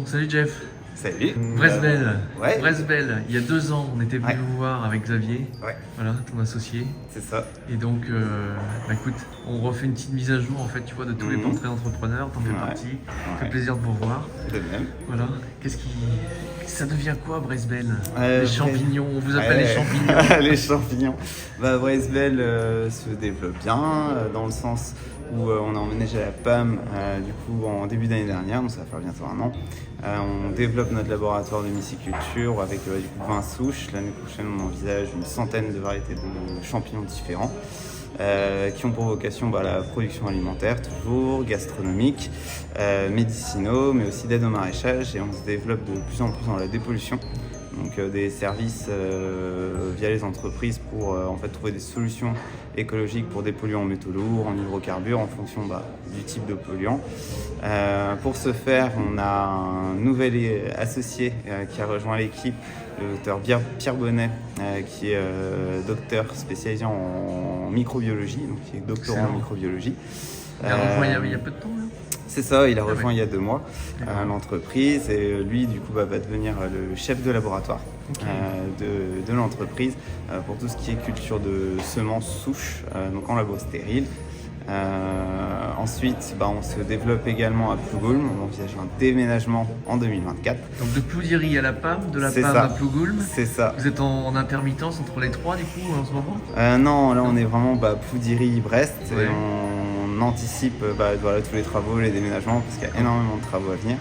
salut Jeff. Salut. Bresbel. Ouais. Bresbel. Il y a 2 ans, on était venu vous voir avec Xavier. Ouais. Voilà, ton associé. C'est ça. Et donc, écoute, on refait une petite mise à jour en fait, tu vois, de tous les portraits d'entrepreneurs. T'en fais partie. Ça fait plaisir de vous revoir. De même. Voilà. Ça devient quoi Bresbel? Les champignons. On vous appelle les champignons. Les champignons. Bresbel se développe bien dans le sens où on a emménagé à la PAM du coup en début d'année dernière, donc ça va faire bientôt 1 an. On développe notre laboratoire de myciculture avec du coup 20 souches. L'année prochaine, on envisage une centaine de variétés de champignons différents qui ont pour vocation la production alimentaire, toujours gastronomique, médicinaux, mais aussi d'aide au maraîchage. Et on se développe de plus en plus dans la dépollution. Donc des services via les entreprises pour en fait trouver des solutions écologiques pour des polluants en métaux lourds, en hydrocarbures en fonction du type de polluant. Pour ce faire, on a un nouvel associé qui a rejoint l'équipe, le docteur Pierre Bonnet, qui est docteur spécialisé en microbiologie, donc qui est doctorant en microbiologie. Il a rejoint il y a peu de temps là. C'est ça, il a rejoint il y a 2 mois l'entreprise et lui du coup va devenir le chef de laboratoire de l'entreprise pour tout ce qui est culture de semences souches, donc en labo stérile. Ensuite, on se développe également à Plougoulm. On envisage un déménagement en 2024. Donc de Ploudiry à la PAM, de la PAM à Plougoulm. C'est ça. Vous êtes en intermittence entre les 3 du coup en ce moment? Non, là on est vraiment Ploudiry-Brest. Ouais. Et on anticipe tous les travaux, les déménagements, parce qu'il y a énormément de travaux à venir.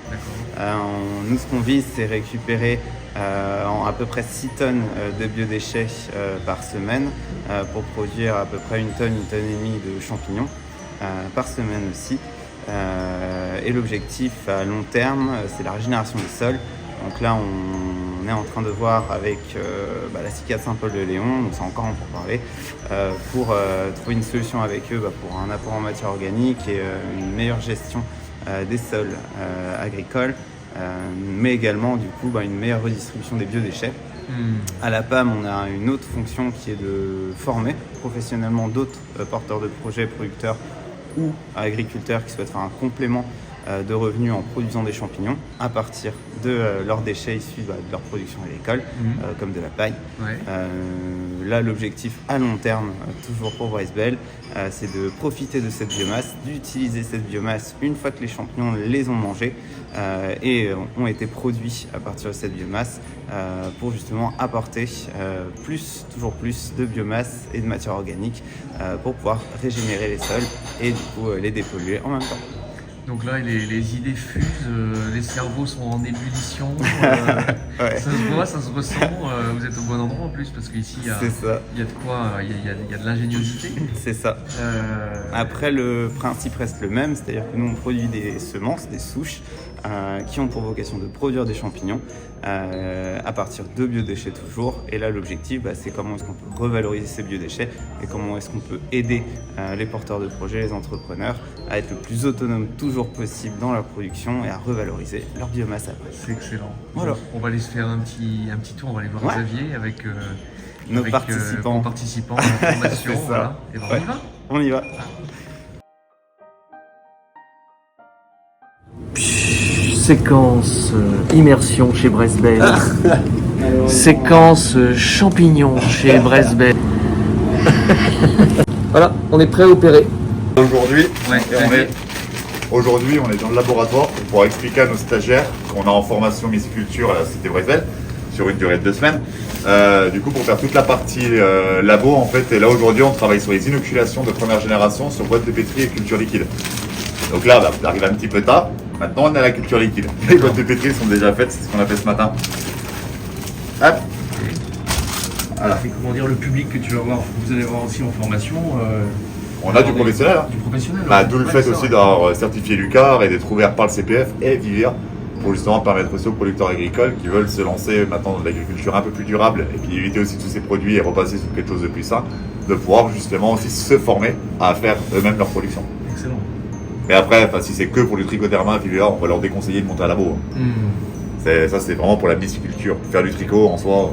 Nous, ce qu'on vise, c'est récupérer à peu près 6 tonnes de biodéchets par semaine pour produire à peu près 1 tonne et demie de champignons par semaine aussi. Et l'objectif à long terme, c'est la régénération des sols. Donc là, on est en train de voir avec la CICAD Saint-Paul-de-Léon, donc c'est encore en pourparlers, pour trouver une solution avec eux pour un apport en matière organique et une meilleure gestion des sols agricoles, mais également du coup une meilleure redistribution des biodéchets. À la PAM, on a une autre fonction qui est de former professionnellement d'autres porteurs de projets, producteurs ou agriculteurs qui souhaitent faire un complément de revenus en produisant des champignons à partir de leurs déchets issus de leur production agricole, comme de la paille. Là, l'objectif à long terme, toujours pour Bresbel, c'est de profiter de cette biomasse, d'utiliser cette biomasse une fois que les champignons les ont mangés et ont été produits à partir de cette biomasse pour justement apporter toujours plus de biomasse et de matière organique pour pouvoir régénérer les sols et du coup les dépolluer en même temps. Donc là, les idées fusent, les cerveaux sont en ébullition, ça se voit, ça se ressent, vous êtes au bon endroit en plus, parce qu'ici, il y a de quoi, il y a de l'ingéniosité. C'est ça. Après, le principe reste le même, c'est-à-dire que nous, on produit des semences, des souches, qui ont pour vocation de produire des champignons à partir de biodéchets toujours. Et là, l'objectif, c'est comment est-ce qu'on peut revaloriser ces biodéchets et comment est-ce qu'on peut aider les porteurs de projets, les entrepreneurs, à être le plus autonome toujours possible dans leur production et à revaloriser leur biomasse après. C'est excellent. Voilà. On va aller se faire un petit tour, on va aller voir Xavier avec nos participants. À la formation. Voilà. Et on y va. On y va. Séquence immersion chez Bresbel. Séquence champignons chez Bresbel. Voilà, on est prêt à opérer. Aujourd'hui, on est dans le laboratoire pour pouvoir expliquer à nos stagiaires qu'on a en formation myciculture à la Cité Bresbel sur une durée de 2 semaines. Du coup, pour faire toute la partie labo, en fait, et là aujourd'hui, on travaille sur les inoculations de première génération sur boîte de pétri et culture liquide. Donc là, on arrive un petit peu tard. Maintenant, on est à la culture liquide. Les boîtes de pétri sont déjà faites, c'est ce qu'on a fait ce matin. Hop. Voilà. Et comment dire, le public que tu vas voir, vous allez voir aussi en formation. On a du professionnel. Du professionnel. D'où le fait aussi d'avoir certifié Lucar et d'être ouvert par le CPF et Vivir pour justement permettre aussi aux producteurs agricoles qui veulent se lancer maintenant dans l'agriculture un peu plus durable et puis éviter aussi tous ces produits et repasser sur quelque chose de plus sain, de pouvoir justement aussi se former à faire eux-mêmes leur production. Excellent. Mais après, si c'est que pour du trichoderma, Vivir, on va leur déconseiller de monter à labo. Ça, c'est vraiment pour la myciculture. Faire du tricot en soi,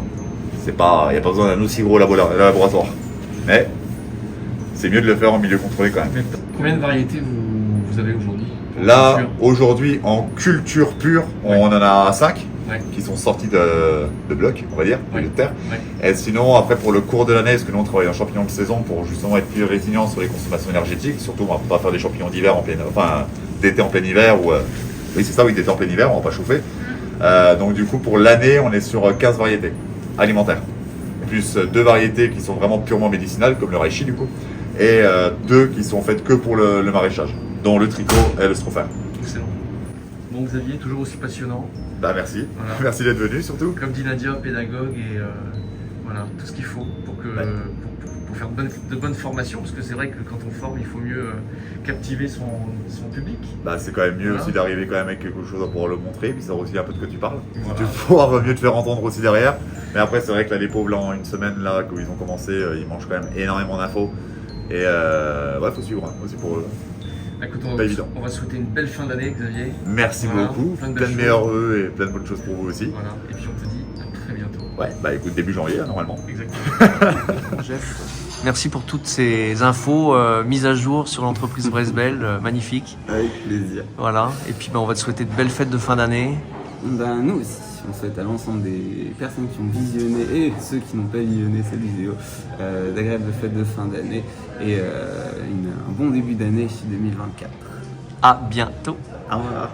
il n'y a pas besoin d'un aussi gros laboratoire. Mais c'est mieux de le faire en milieu contrôlé quand même. Combien de variétés vous avez aujourd'hui? Là, aujourd'hui, en culture pure, on en a 5 qui sont sortis de blocs, on va dire, de terre. Et sinon, après, pour le cours de l'année, parce que nous, on travaille en champignons de saison pour justement être plus résilient sur les consommations énergétiques. Surtout, on ne va pas faire des champignons d'hiver d'été en plein hiver. Oui, c'est ça, d'été en plein hiver, on ne va pas chauffer. Donc, du coup, pour l'année, on est sur 15 variétés alimentaires. Plus 2 variétés qui sont vraiment purement médicinales, comme le reishi, du coup. Et 2 qui sont faites que pour le maraîchage, dont le tricot et le strophère. Excellent. Bon, Xavier, toujours aussi passionnant. Bah merci, voilà. Merci d'être venu surtout. Comme dit Nadia, pédagogue et voilà, tout ce qu'il faut pour faire de bonnes formations, parce que c'est vrai que quand on forme, il faut mieux captiver son public. Bah c'est quand même mieux aussi d'arriver quand même avec quelque chose pour le montrer, puis savoir aussi un peu de quoi tu parles. Voilà. Tu vas pouvoir mieux te faire entendre aussi derrière. Mais après c'est vrai que là les pauvres là en une semaine là, quand ils ont commencé, ils mangent quand même énormément d'infos. Et faut suivre aussi pour eux. Écoute, on va souhaiter une belle fin d'année, Xavier. Merci beaucoup, plein de meilleurs vœux et plein de bonnes choses pour vous aussi. Voilà, et puis on te dit à très bientôt. Ouais, bah écoute, début janvier, normalement. Exactement. Merci pour toutes ces infos mises à jour sur l'entreprise Bresbel, magnifique. Avec plaisir. Voilà, et puis on va te souhaiter de belles fêtes de fin d'année. Nous aussi. On souhaite à l'ensemble des personnes qui ont visionné et ceux qui n'ont pas visionné cette vidéo d'agréables fêtes de fin d'année et un bon début d'année 2024. À bientôt. Au revoir.